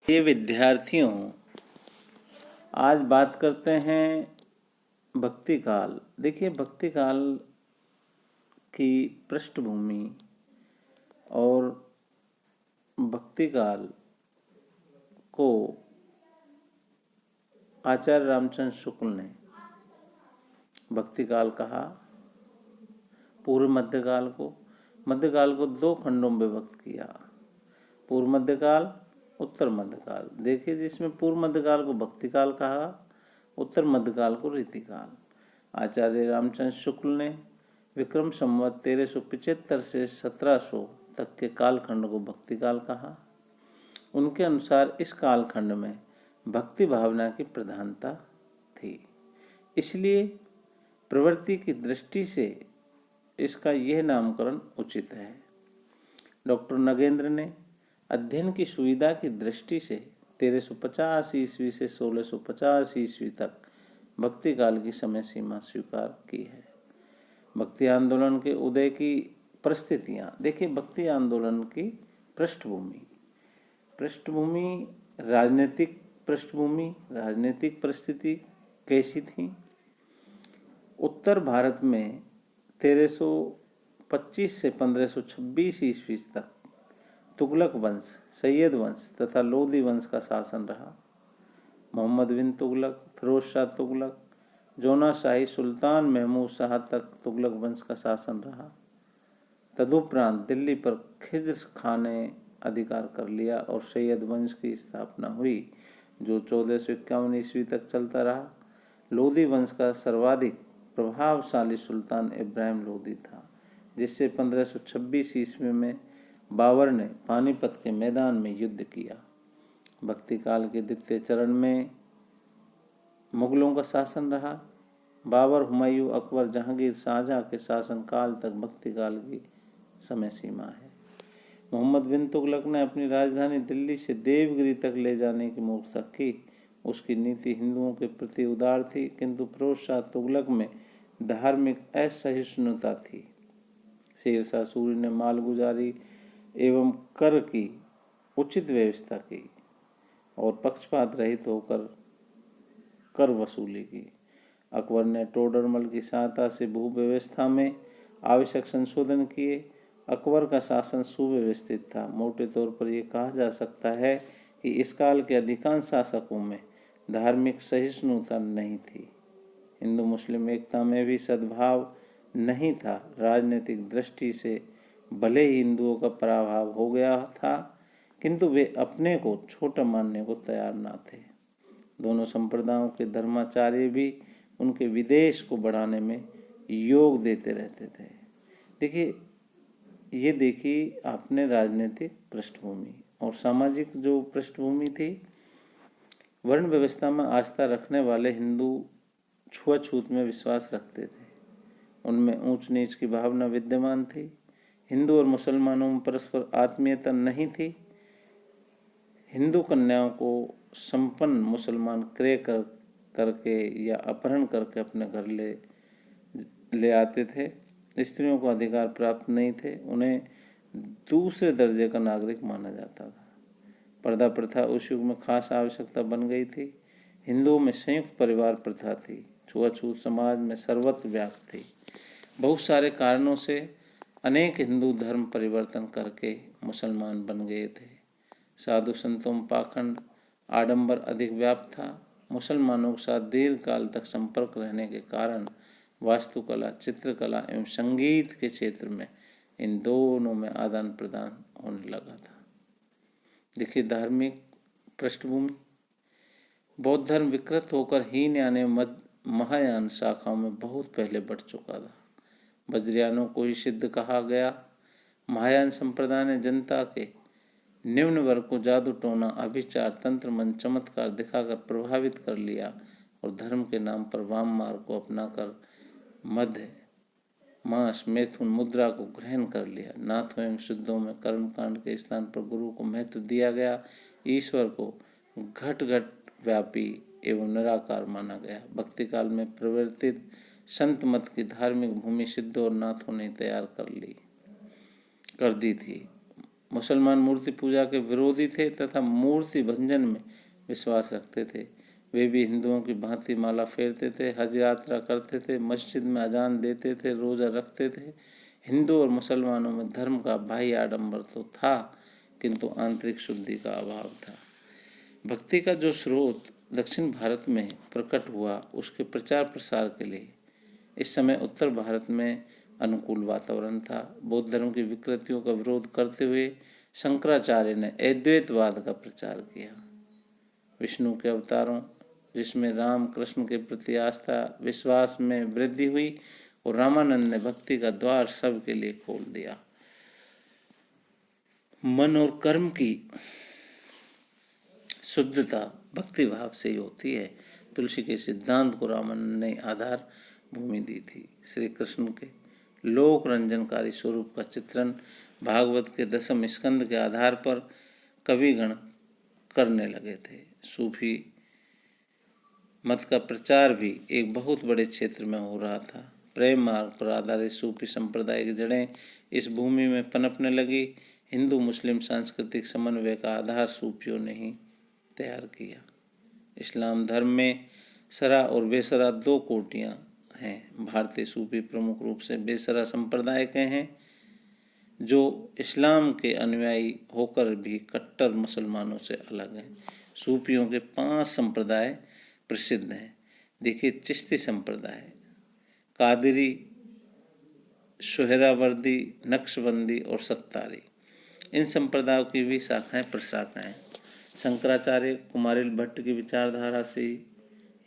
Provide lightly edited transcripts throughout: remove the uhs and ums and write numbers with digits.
ये विद्यार्थियों, आज बात करते हैं भक्ति काल। देखिए, भक्ति काल की पृष्ठभूमि और भक्ति काल को आचार्य रामचंद्र शुक्ल ने भक्ति काल कहा। पूर्व मध्यकाल को दो खंडों में विभक्त किया, पूर्व मध्यकाल, उत्तर मध्यकाल। देखिए, जिसमें पूर्व मध्यकाल को भक्ति काल कहा, उत्तर मध्यकाल को रीतिकाल। आचार्य रामचंद्र शुक्ल ने विक्रम संवत 1375 से 1700 तक के कालखंड को भक्ति काल कहा। उनके अनुसार इस कालखंड में भक्ति भावना की प्रधानता थी, इसलिए प्रवृत्ति की दृष्टि से इसका यह नामकरण उचित है। डॉक्टर नगेंद्र ने अध्ययन की सुविधा की दृष्टि से 1350 ईस्वी से 1650 ईस्वी तक भक्ति काल की समय सीमा स्वीकार की है। भक्ति आंदोलन के उदय की परिस्थितियाँ। देखिए, भक्ति आंदोलन की पृष्ठभूमि, राजनीतिक परिस्थिति कैसी थी। उत्तर भारत में 1325 से 1526 ईस्वी तक तुगलक वंश, सैयद वंश तथा लोदी वंश का शासन रहा। मोहम्मद बिन तुगलक, फिरोज शाह तुगलक, जोना शाही सुल्तान महमूद शाह तक तुगलक वंश का शासन रहा। तदुपरांत दिल्ली पर खिज्र खान ने अधिकार कर लिया और सैयद वंश की स्थापना हुई, जो 1451 ईस्वी तक चलता रहा। लोदी वंश का सर्वाधिक प्रभावशाली सुल्तान इब्राहिम लोदी था, जिससे 1526 ईस्वी में बाबर ने पानीपत के मैदान में युद्ध किया। भक्ति काल के द्वितीय चरण में मुगलों का शासन रहा। बाबर, हुमायूं, अकबर, जहांगीर, शाहजहां के शासन काल तक भक्ति काल की समय सीमा है। मोहम्मद बिन तुगलक ने अपनी राजधानी दिल्ली से देवगिरी तक ले जाने की मूर्खता की। उसकी नीति हिंदुओं के प्रति उदार थी, किंतु फिरोज शाह तुगलक में धार्मिक असहिष्णुता थी। शेरशाह सूरी ने मालगुजारी एवं कर की उचित व्यवस्था की और पक्षपात रहित होकर कर वसूली की। अकबर ने टोडरमल की सहायता से भू व्यवस्था में आवश्यक संशोधन किए। अकबर का शासन सुव्यवस्थित था। मोटे तौर पर यह कहा जा सकता है कि इस काल के अधिकांश शासकों में धार्मिक सहिष्णुता नहीं थी। हिंदू मुस्लिम एकता में भी सद्भाव नहीं था। राजनीतिक दृष्टि से भले ही हिंदुओं का पराभव हो गया था, किंतु वे अपने को छोटा मानने को तैयार न थे। दोनों संप्रदायों के धर्माचार्य भी उनके विदेश को बढ़ाने में योग देते रहते थे। देखिए आपने राजनीतिक पृष्ठभूमि और सामाजिक जो पृष्ठभूमि थी। वर्ण व्यवस्था में आस्था रखने वाले हिंदू छुआछूत में विश्वास रखते थे। उनमें ऊंच नीच की भावना विद्यमान थी। हिंदू और मुसलमानों में परस्पर आत्मीयता नहीं थी। हिंदू कन्याओं को संपन्न मुसलमान क्रय करके या अपहरण करके अपने घर ले आते थे। स्त्रियों को अधिकार प्राप्त नहीं थे। उन्हें दूसरे दर्जे का नागरिक माना जाता था। पर्दा प्रथा उस युग में खास आवश्यकता बन गई थी। हिंदुओं में संयुक्त परिवार प्रथा थी। छुआछूत समाज में सर्वत्र व्याप्त थी। बहुत सारे कारणों से अनेक हिंदू धर्म परिवर्तन करके मुसलमान बन गए थे। साधु संतों में पाखंड, आडंबर अधिक व्याप्त था। मुसलमानों के साथ दीर्घ काल तक संपर्क रहने के कारण वास्तुकला, चित्रकला एवं संगीत के क्षेत्र में इन दोनों में आदान प्रदान होने लगा था। देखिए, धार्मिक पृष्ठभूमि। बौद्ध धर्म विकृत होकर हीन यानी महायान शाखाओं में बहुत पहले बढ़ चुका था। वज्रयानों को ही सिद्ध कहा गया। महायान संप्रदाय ने जनता के निम्न वर्ग को जादू टोना, अभिचार, तंत्र, मंत्र, चमत्कार दिखाकर प्रभावित कर लिया और धर्म के नाम पर वाम मार्ग को अपनाकर मध्य, मांस, मैथुन, मुद्रा को ग्रहण कर लिया। नाथों एवं शुद्धों में कर्मकांड के स्थान पर गुरु को महत्व दिया गया। ईश्वर को घट घट व्यापी एवं निराकार माना गया। भक्ति काल में प्रवर्तित संत मत की धार्मिक भूमि सिद्धों और नाथों ने तैयार कर दी थी। मुसलमान मूर्ति पूजा के विरोधी थे तथा मूर्ति भंजन में विश्वास रखते थे। वे भी हिंदुओं की भांति माला फेरते थे, हज यात्रा करते थे, मस्जिद में अजान देते थे, रोज़ा रखते थे। हिंदू और मुसलमानों में धर्म का बाह्य आडंबर तो था, किंतु आंतरिक शुद्धि का अभाव था। भक्ति का जो स्रोत दक्षिण भारत में प्रकट हुआ, उसके प्रचार प्रसार के लिए इस समय उत्तर भारत में अनुकूल वातावरण था। बौद्ध धर्म की विकृतियों का विरोध करते हुए शंकराचार्य ने अद्वैतवाद का प्रचार किया। विष्णु के अवतारों, जिसमें राम कृष्ण के प्रति आस्था विश्वास में वृद्धि हुई, और रामानंद ने भक्ति का द्वार सबके लिए खोल दिया। मन और कर्म की शुद्धता भक्ति भाव से ही होती है। तुलसी के सिद्धांत को रामानंद ने आधार भूमि दी थी। श्री कृष्ण के लोक रंजनकारी स्वरूप का चित्रण भागवत के 10वें स्कंद के आधार पर कविगण करने लगे थे। सूफी मत का प्रचार भी एक बहुत बड़े क्षेत्र में हो रहा था। प्रेम मार्ग पर आधारित सूफी संप्रदाय की जड़ें इस भूमि में पनपने लगी। हिंदू मुस्लिम सांस्कृतिक समन्वय का आधार सूफियों ने ही तैयार किया। इस्लाम धर्म में सरा और बेसरा दो कोटियां हैं। भारतीय सूफी प्रमुख रूप से बेसरा संप्रदाय के हैं, जो इस्लाम के अनुयायी होकर भी कट्टर मुसलमानों से अलग हैं। सूफियों के 5 संप्रदाय प्रसिद्ध हैं। देखिए, चिश्ती संप्रदाय, कादरी, सुहरावर्दी, नक्शबंदी और सत्तारी। इन संप्रदायों की भी शाखाएं प्रशाखाएं। शंकराचार्य, कुमारिल भट्ट की विचारधारा से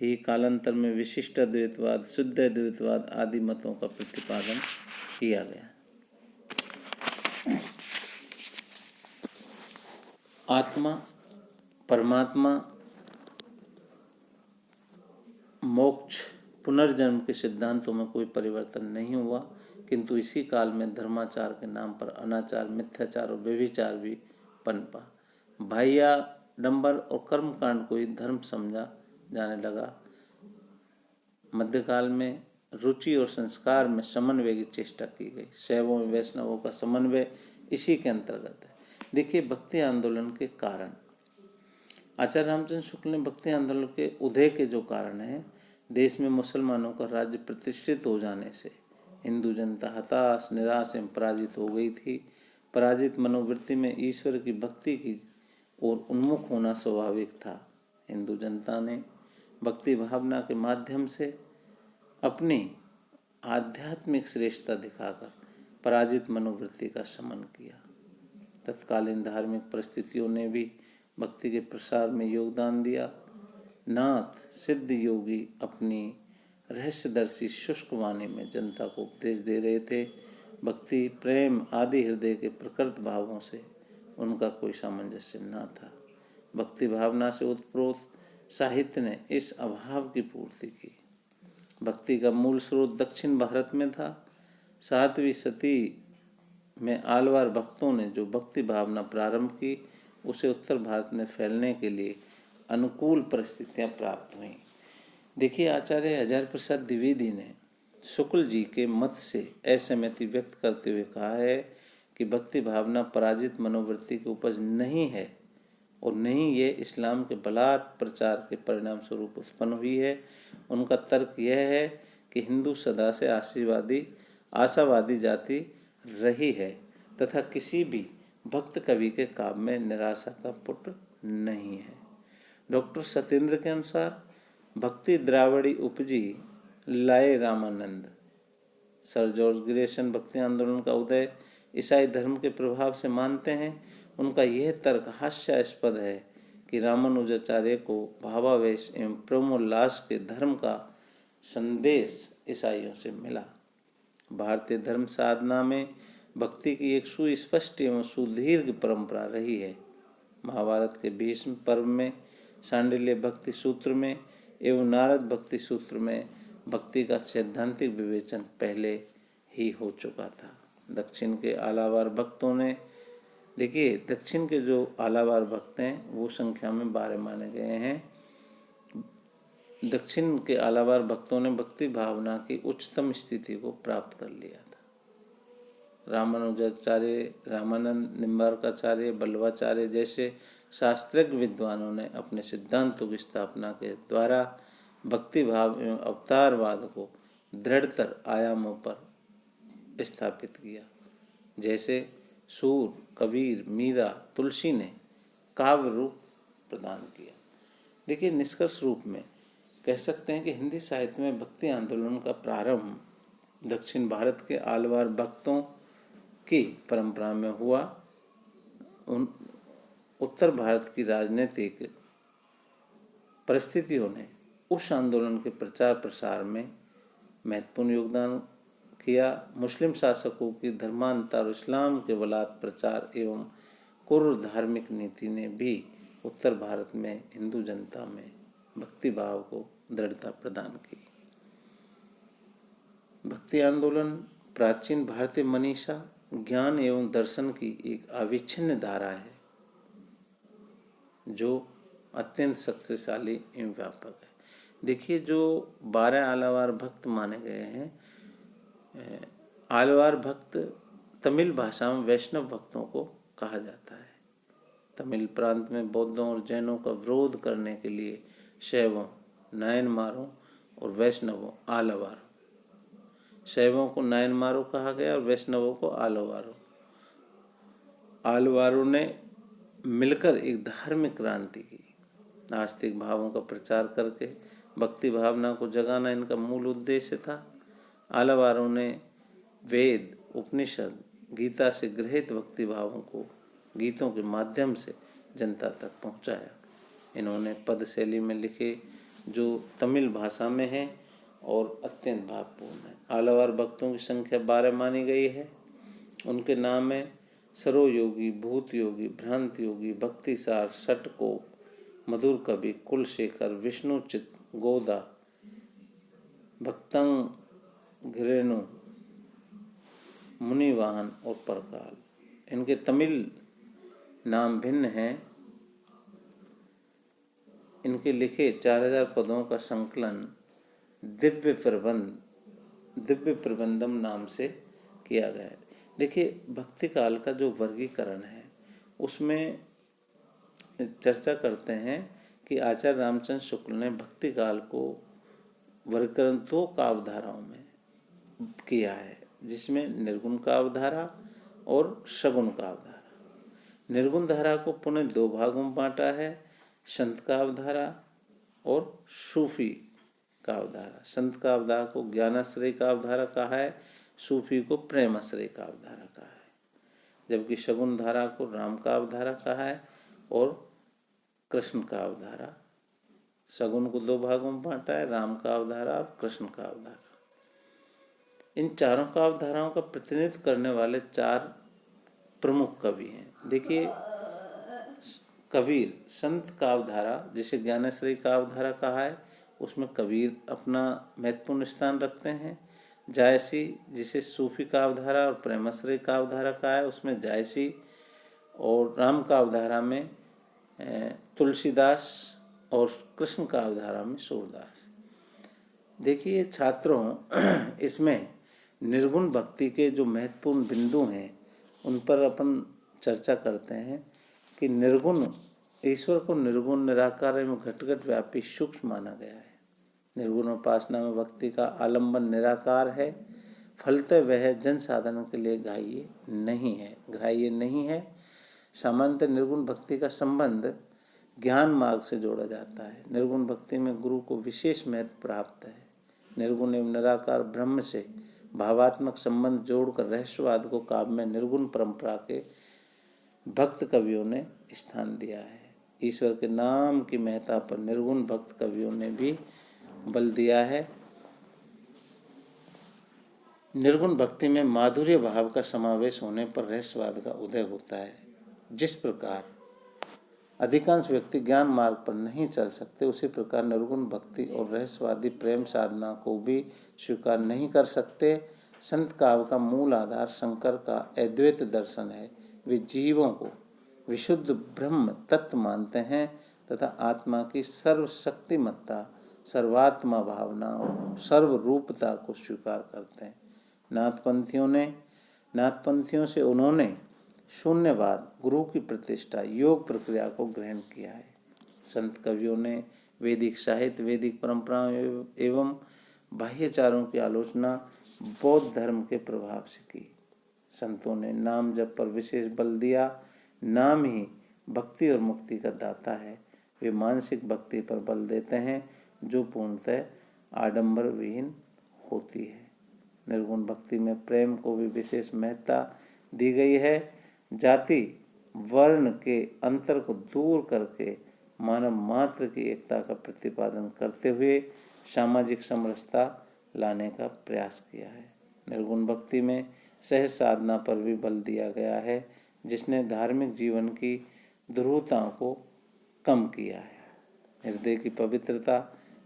ही कालांतर में विशिष्ट अद्वैतवाद, शुद्ध अद्वैतवाद आदि मतों का प्रतिपादन किया गया। आत्मा, परमात्मा, मोक्ष, पुनर्जन्म के सिद्धांतों में कोई परिवर्तन नहीं हुआ, किंतु इसी काल में धर्माचार के नाम पर अनाचार, मिथ्याचार और व्यभिचार भी पनपा। बाह्याडंबर और कर्मकांड को ही धर्म समझा जाने लगा। मध्यकाल में रुचि और संस्कार में समन्वय की चेष्टा की गई। शैवों और वैष्णवों का समन्वय इसी के अंतर्गत है। देखिए, भक्ति आंदोलन के कारण, आचार्य रामचंद्र शुक्ल ने भक्ति आंदोलन के उदय के जो कारण है, देश में मुसलमानों का राज्य प्रतिष्ठित हो जाने से हिंदू जनता हताश, निराश एवं पराजित हो गई थी। पराजित मनोवृत्ति में ईश्वर की भक्ति की ओर उन्मुख होना स्वाभाविक था। हिंदू जनता ने भक्ति भावना के माध्यम से अपनी आध्यात्मिक श्रेष्ठता दिखाकर पराजित मनोवृत्ति का शमन किया। तत्कालीन धार्मिक परिस्थितियों ने भी भक्ति के प्रसार में योगदान दिया। नाथ सिद्ध योगी अपनी रहस्यदर्शी शुष्क वाणी में जनता को उपदेश दे रहे थे। भक्ति, प्रेम आदि हृदय के प्रकृत भावों से उनका कोई सामंजस्य न था। भक्ति भावना से उत्प्रोत साहित्य ने इस अभाव की पूर्ति की। भक्ति का मूल स्रोत दक्षिण भारत में था। 7वीं शती में आलवार भक्तों ने जो भक्ति भावना प्रारंभ की, उसे उत्तर भारत में फैलने के लिए अनुकूल परिस्थितियां प्राप्त हुईं। देखिए, आचार्य हजारी प्रसाद द्विवेदी ने शुक्ल जी के मत से असहमति व्यक्त करते हुए कहा है कि भक्ति भावना पराजित मनोवृत्ति की उपज नहीं है और नहीं ये इस्लाम के बलात् प्रचार के परिणाम स्वरूप उत्पन्न हुई है। उनका तर्क यह है कि हिंदू सदा से आशावादी जाति रही है तथा किसी भी भक्त कवि के काव्य में निराशा का पुट नहीं है। डॉक्टर सत्येंद्र के अनुसार भक्ति द्रावड़ी उपजी लाए रामानंद। सर जॉर्ज ग्रेसन भक्ति आंदोलन का उदय ईसाई धर्म के प्रभाव से मानते हैं। उनका यह तर्क हास्यास्पद है कि रामानुजाचार्य को भावावेश एवं प्रेमोल्लास के धर्म का संदेश ईसाइयों से मिला। भारतीय धर्म साधना में भक्ति की एक सुस्पष्ट एवं सुदीर्घ परंपरा रही है। महाभारत के भीष्म पर्व में, शांडिल्य भक्ति सूत्र में एवं नारद भक्ति सूत्र में भक्ति का सैद्धांतिक विवेचन पहले ही हो चुका था। दक्षिण के आलावार भक्तों ने, देखिए, दक्षिण के जो आलावार भक्त हैं वो संख्या में 12 माने गए हैं। दक्षिण के आलावार भक्तों ने भक्ति भावना की उच्चतम स्थिति को प्राप्त कर लिया था। रामानुजाचार्य, रामानंद, निम्बार्काचार्य, बल्लवाचार्य जैसे शास्त्रज्ञ विद्वानों ने अपने सिद्धांतों की स्थापना के द्वारा भक्ति भाव एवं अवतारवाद को दृढ़तर आयामों पर स्थापित किया। जैसे सूर, कबीर, मीरा, तुलसी ने काव्य रूप प्रदान किया। देखिए, निष्कर्ष रूप में कह सकते हैं कि हिंदी साहित्य में भक्ति आंदोलन का प्रारंभ दक्षिण भारत के आलवार भक्तों की परंपरा में हुआ। उत्तर भारत की राजनीतिक परिस्थितियों ने उस आंदोलन के प्रचार प्रसार में महत्वपूर्ण योगदान किया। मुस्लिम शासकों की धर्मांतर और इस्लाम के बलात् प्रचार एवं क्रूर धार्मिक नीति ने भी उत्तर भारत में हिंदू जनता में भक्ति भाव को दृढ़ता प्रदान की। भक्ति आंदोलन प्राचीन भारतीय मनीषा, ज्ञान एवं दर्शन की एक अविच्छिन्न धारा है जो अत्यंत शक्तिशाली एवं व्यापक है। देखिए, जो 12 आलवार भक्त माने गए हैं, आलवार भक्त तमिल भाषा में वैष्णव भक्तों को कहा जाता है। तमिल प्रांत में बौद्धों और जैनों का विरोध करने के लिए शैवों, नायनमारों और वैष्णवों आलवार, शैवों को नायनमारों कहा गया और वैष्णवों को आलवारों। आलवारों ने मिलकर एक धार्मिक क्रांति की। आस्तिक भावों का प्रचार करके भक्ति भावना को जगाना इनका मूल उद्देश्य था। आलवारों ने वेद, उपनिषद, गीता से गृहीत भक्ति भावों को गीतों के माध्यम से जनता तक पहुंचाया। इन्होंने पद शैली में लिखे जो तमिल भाषा में है और अत्यंत भावपूर्ण है। आलवार भक्तों की संख्या 12 मानी गई है। उनके नाम है सरोयोगी, भूत योगी, भ्रांत योगी, भक्तिसार, षटकोप, मधुर कवि, कुलशेखर, विष्णुचित, गोदा, भक्तंग घिरेनु, मुनिवाहन और परकाल। इनके तमिल नाम भिन्न हैं। इनके लिखे 4000 पदों का संकलन दिव्य प्रबंधम नाम से किया गया है। देखिए, भक्ति काल का जो वर्गीकरण है उसमें चर्चा करते हैं कि आचार्य रामचंद्र शुक्ल ने भक्ति काल को वर्गीकरण 2 काव्यधाराओं में किया है, जिसमें निर्गुण काव्यधारा और सगुण काव्यधारा। निर्गुण धारा को पुनः 2 भागों में बांटा है, संत काव्यधारा और सूफी काव्यधारा। संत काव्यधारा को ज्ञानाश्रय काव्यधारा कहा है, सूफी को प्रेमाश्रय काव्यधारा कहा है, जबकि सगुण धारा को राम काव्यधारा कहा है और कृष्ण काव्यधारा। सगुण को 2 भागों में बांटा है, राम काव्यधारा और कृष्ण काव्यधारा। इन चारों काव्यधाराओं का प्रतिनिधित्व करने वाले 4 प्रमुख कवि हैं। देखिए, कबीर संत काव्यधारा जिसे ज्ञानाश्रय काव्यधारा कहा है, उसमें कबीर अपना महत्वपूर्ण स्थान रखते हैं। जायसी जिसे सूफी काव्यधारा और प्रेमाश्रय काव्यधारा कहा है, उसमें जायसी, और राम काव्यधारा में तुलसीदास और कृष्ण काव्यधारा में सूरदास। देखिए छात्रों, इसमें निर्गुण भक्ति के जो महत्वपूर्ण बिंदु हैं उन पर अपन चर्चा करते हैं कि निर्गुण, ईश्वर को निर्गुण, निराकार एवं घटघट व्यापी सूक्ष्म माना गया है। निर्गुण उपासना में भक्ति का आलंबन निराकार है, फलतः वह जन साधन के लिए ग्राह्य नहीं है। सामान्यतः निर्गुण भक्ति का संबंध ज्ञान मार्ग से जोड़ा जाता है। निर्गुण भक्ति में गुरु को विशेष महत्व प्राप्त है। निर्गुण एवं निराकार ब्रह्म से भावात्मक संबंध जोड़कर रहस्यवाद को काव्य में निर्गुण परंपरा के भक्त कवियों ने स्थान दिया है। ईश्वर के नाम की महत्ता पर निर्गुण भक्त कवियों ने भी बल दिया है। निर्गुण भक्ति में माधुर्य भाव का समावेश होने पर रहस्यवाद का उदय होता है। जिस प्रकार अधिकांश व्यक्ति ज्ञान मार्ग पर नहीं चल सकते, उसी प्रकार निर्गुण भक्ति और रहस्यवादी प्रेम साधना को भी स्वीकार नहीं कर सकते। संत काव्य का मूल आधार शंकर का अद्वैत दर्शन है। वे जीवों को विशुद्ध ब्रह्म तत्व मानते हैं तथा आत्मा की सर्वशक्तिमत्ता, सर्वात्मा भावना और सर्वरूपता को स्वीकार करते हैं। नाथपंथियों ने नाथपंथियों से उन्होंने शून्यवाद, गुरु की प्रतिष्ठा, योग प्रक्रिया को ग्रहण किया है। संत कवियों ने वैदिक साहित्य, वैदिक परंपराओं एवं बाह्याचारों की आलोचना बौद्ध धर्म के प्रभाव से की। संतों ने नाम जप पर विशेष बल दिया। नाम ही भक्ति और मुक्ति का दाता है। वे मानसिक भक्ति पर बल देते हैं जो पूर्णतः आडंबर विहीन होती है। निर्गुण भक्ति में प्रेम को भी विशेष महत्ता दी गई है। जाति वर्ण के अंतर को दूर करके मानव मात्र की एकता का प्रतिपादन करते हुए सामाजिक समरसता लाने का प्रयास किया है। निर्गुण भक्ति में सहज साधना पर भी बल दिया गया है, जिसने धार्मिक जीवन की दुरूहताओं को कम किया है। हृदय की पवित्रता,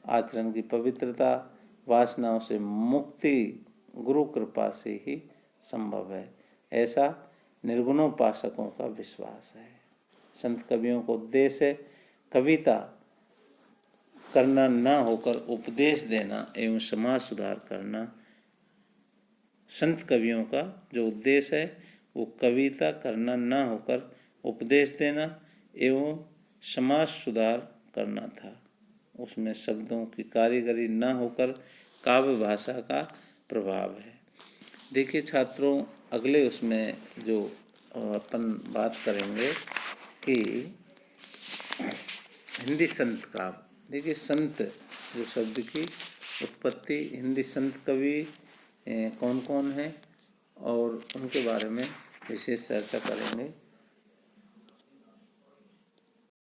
आचरण की पवित्रता, वासनाओं से मुक्ति गुरु कृपा से ही संभव है, ऐसा निर्गुणोपासकों का विश्वास है। संत कवियों का उद्देश्य कविता करना न होकर उपदेश देना एवं समाज सुधार करना। संत कवियों का जो उद्देश्य है वो कविता करना न होकर उपदेश देना एवं समाज सुधार करना था। उसमें शब्दों की कारीगरी न होकर काव्य भाषा का प्रभाव है। देखिए छात्रों, अगले उसमें जो अपन बात करेंगे कि हिंदी संत काव्य। देखिए संत जो शब्द की उत्पत्ति, हिंदी संत कवि कौन कौन हैं और उनके बारे में विशेष चर्चा करेंगे।